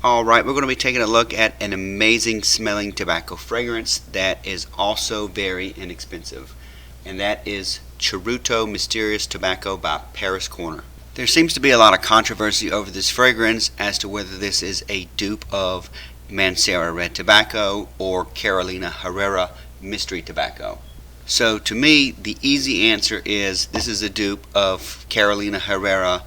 Alright, we're going to be taking a look at an amazing smelling tobacco fragrance that is also very inexpensive, and that is Charuto Mysterious Tobacco by Paris Corner. There seems to be a lot of controversy over this fragrance as to whether this is a dupe of Mancera Red Tobacco or Carolina Herrera Mystery Tobacco. So to me, the easy answer is this is a dupe of Carolina Herrera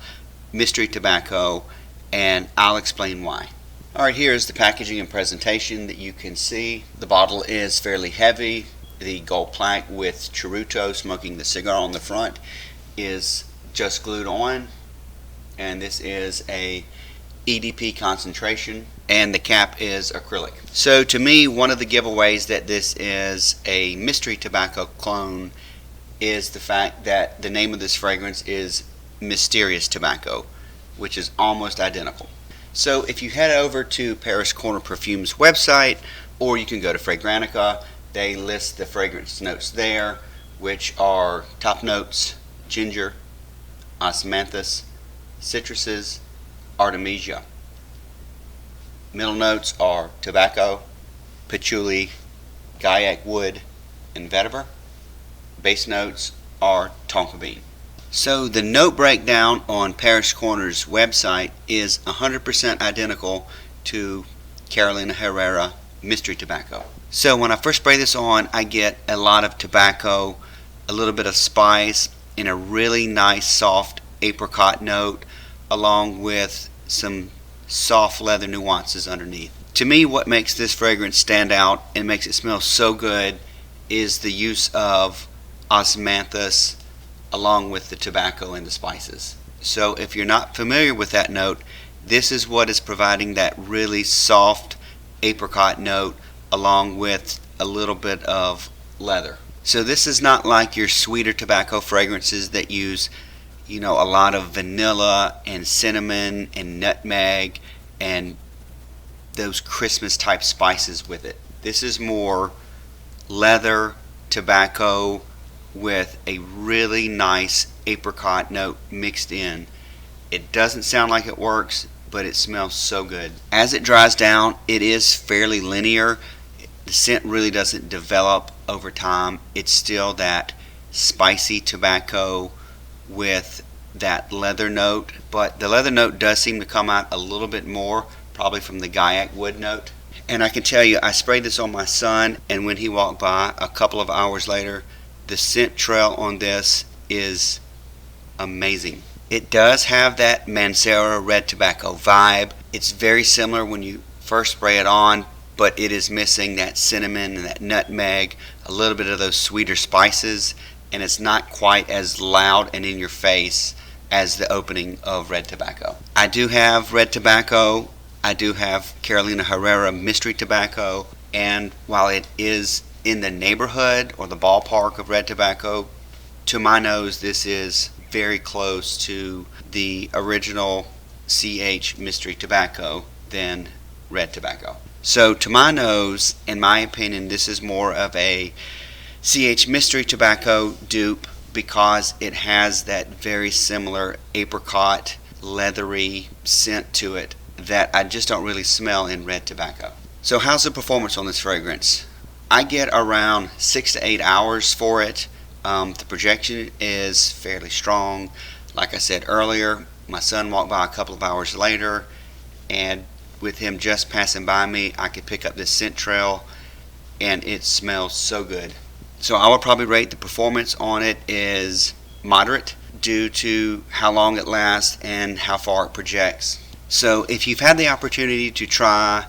Mystery Tobacco, and I'll explain why. Alright, here is the packaging and presentation that you can see. The bottle is fairly heavy. The gold plaque with Charuto smoking the cigar on the front is just glued on, and this is a EDP concentration, and the cap is acrylic. So to me, one of the giveaways that this is a mystery tobacco clone is the fact that the name of this fragrance is Mysterious Tobacco, which is almost identical. So if you head over to Paris Corner Perfume's website, or you can go to Fragrantica, they list the fragrance notes there, which are top notes: ginger, osmanthus, citruses, artemisia. Middle notes are tobacco, patchouli, gaiac wood, and vetiver. Base notes are tonka bean. So the note breakdown on Paris Corner's website is 100% identical to Carolina Herrera Mystery Tobacco. So when I first spray this on, I get a lot of tobacco, a little bit of spice, and a really nice soft apricot note, along with some soft leather nuances underneath. To me, what makes this fragrance stand out and makes it smell so good is the use of osmanthus along with the tobacco and the spices. So if you're not familiar with that note, this is what is providing that really soft apricot note along with a little bit of leather. So this is not like your sweeter tobacco fragrances that use a lot of vanilla and cinnamon and nutmeg and those Christmas type spices with it. This is more leather, tobacco, with a really nice apricot note mixed in. It doesn't sound like it works, but it smells so good. As it dries down, it is fairly linear. The scent really doesn't develop over time. It's still that spicy tobacco with that leather note, but the leather note does seem to come out a little bit more, probably from the gaiac wood note. And I can tell you, I sprayed this on my son, and when he walked by a couple of hours later, the scent trail on this is amazing. It does have that Mancera Red Tobacco vibe. It's very similar when you first spray it on, but it is missing that cinnamon and that nutmeg, a little bit of those sweeter spices, and it's not quite as loud and in your face as the opening of Red Tobacco. I do have Red Tobacco, I do have Carolina Herrera Mystery Tobacco, and while it is in the neighborhood or the ballpark of Red Tobacco, to my nose this is very close to the original CH Mystery Tobacco than Red Tobacco. So to my nose, in my opinion, this is more of a CH Mystery Tobacco dupe because it has that very similar apricot, leathery scent to it that I just don't really smell in Red Tobacco. So how's the performance on this fragrance? I get around 6 to 8 hours for it. The projection is fairly strong. Like I said earlier, my son walked by a couple of hours later, and with him just passing by me, I could pick up this scent trail, and it smells so good. So I would probably rate the performance on it is moderate due to how long it lasts and how far it projects. So if you've had the opportunity to try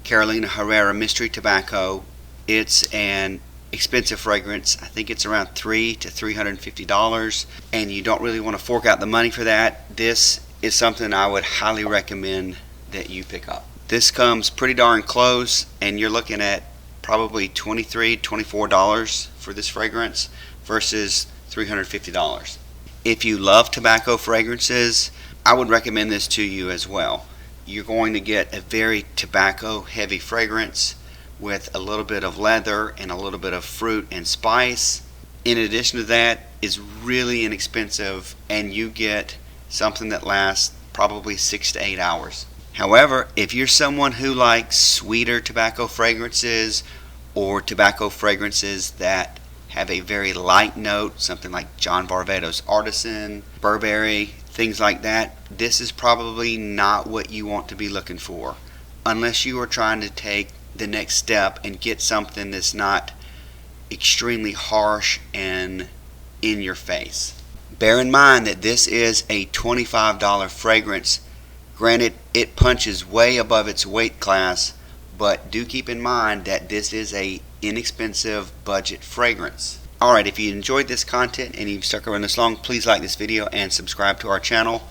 Carolina Herrera Mystery Tobacco, it's an expensive fragrance. I think it's around $300 to $350, and you don't really want to fork out the money for that. This is something I would highly recommend that you pick up. This comes pretty darn close, and you're looking at probably $23, $24 for this fragrance versus $350. If you love tobacco fragrances, I would recommend this to you as well. You're going to get a very tobacco heavy fragrance with a little bit of leather and a little bit of fruit and spice. In addition to that, it's really inexpensive, and you get something that lasts probably 6 to 8 hours. However, if you're someone who likes sweeter tobacco fragrances or tobacco fragrances that have a very light note, something like John Varvatos Artisan, Burberry, things like that, this is probably not what you want to be looking for, unless you are trying to take the next step and get something that's not extremely harsh and in your face. Bear in mind that this is a $25 fragrance. Granted, it punches way above its weight class, but do keep in mind that this is a inexpensive budget fragrance. Alright, if you enjoyed this content and you've stuck around this long, please like this video and subscribe to our channel.